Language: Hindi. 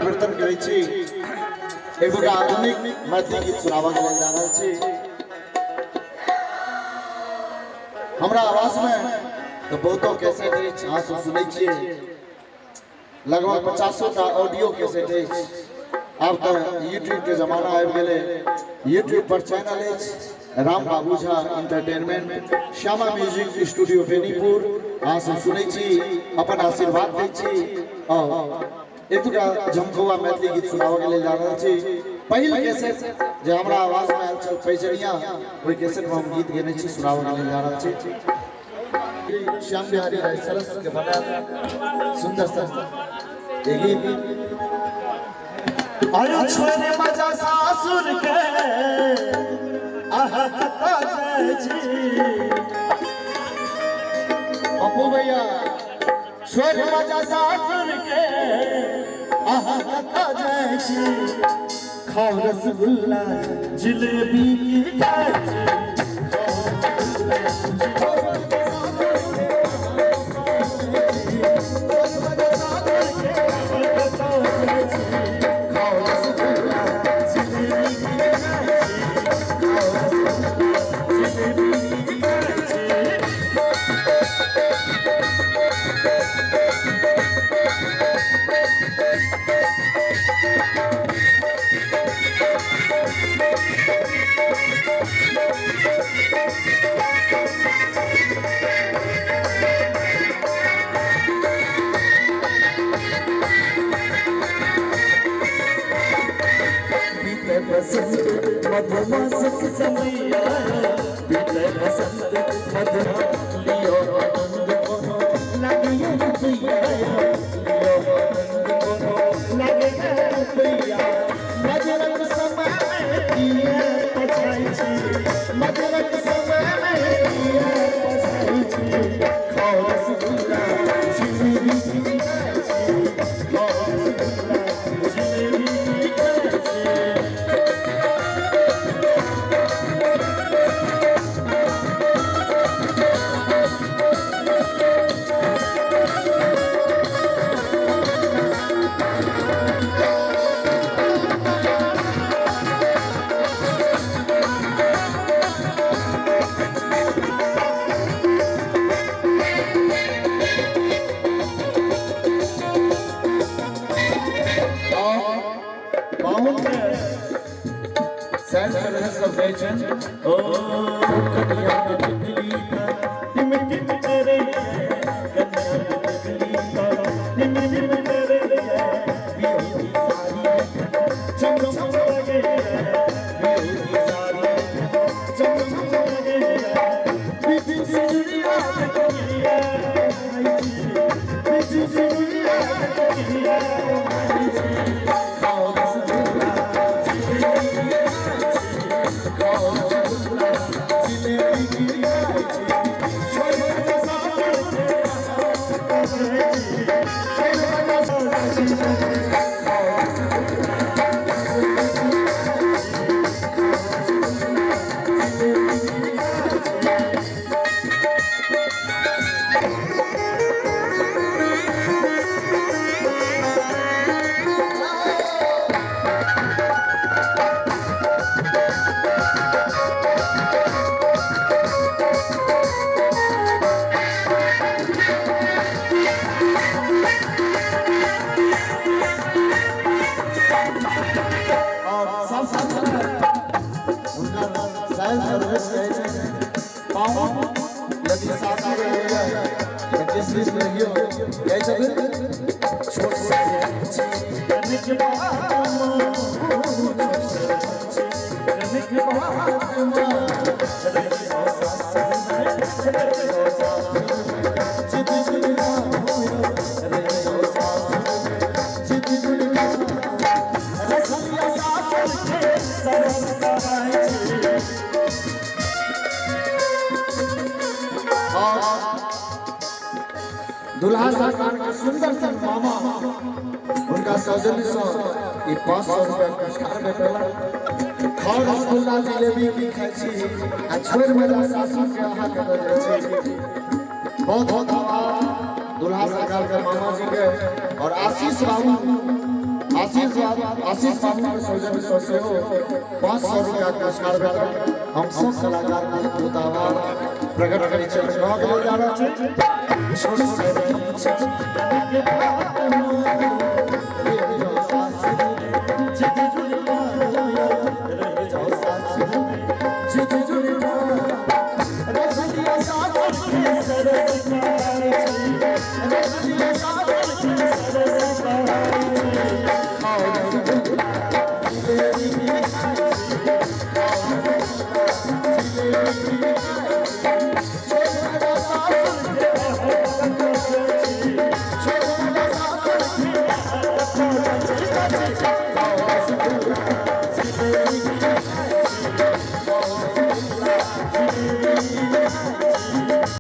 परिवर्तन करै छी एक दूटा आधुनिक मैथिली गीत सुनाबऽ के लेल जा रहल छी। हमरा आवाज में तो बहुतो कैसेट अछि, अहाँ सब सुनै छियै, लगभग 50 टा ऑडियो कैसेट अछि। अब तो यूट्यूब के जमाना आबि गेलै, यूट्यूब पर चैनल अछि Rambabu Jha entertainment, Shyama music studio Benipur. अहाँ सब सुनै छी, अपन आशीर्वाद दै छी और एक दूटा झमकौआ मैथिली गीत सुनाबऽ के लेल जा रहल छी। पहिल कैसेट जे हमरा आवाज में आयल छल पैजनिया, ओहि कैसेट में हम गीत गेने छी, सुनाबऽ के लेल जा रहल छी। श्याम बिहारी राय सरस के बनायल सुंदर सा गीत। आयो छोरे मजा सासुर के आहा कता जाय छी। अपू भैया छोरे मजा सासुर के आहा कता जाय छी। खाओ रसगुल्ला जिलेबी की खाय छी। मधुमास समय आया, बीते बसंत मधुरा लियो आनंद कोनो लगे रुपया, लियो आनंद कोनो लगे रुपया। मधुरक समय में दिए पछाई छी, मधुरक समय में दिए पछाई छी। खाओ रसगुल्ला जिलेबी की खाई छी, खाओ रसगुल्ला जिलेबी की खाई छी। ओ कन्या बिजली का टिम टिम करे, कन्या बिजली का टिम टिम करे, बियोही सारी चम चम लगे, बियोही सारी चम चम लगे। बिजली से दुनिया तकिया बिजली से दुनिया तकिया। खाओ रसगुल्ला यदि साथी रहेगा जिस जिस रहियो कैसे छोड़ करने के बाद दुल्हा सरकार के सुंदर सन मामा उनका सौजन्य से 500 रुपया पुरस्कार भेटल। खाओ रसगुल्ला जिलेबी की खाई छी आ छोड़ मजा सासुर के आहा के बजे छी। बहुत बहुत आभार दुल्हा सरकार के मामा जी के और आशीष बाबू आशीष बाबू के सौजन्य से 500 रुपया पुरस्कार भेटल। हम सब कलाकार बहुत बहुत आभार प्रकट करै छी। कहाँ के जा रहल छै छोट से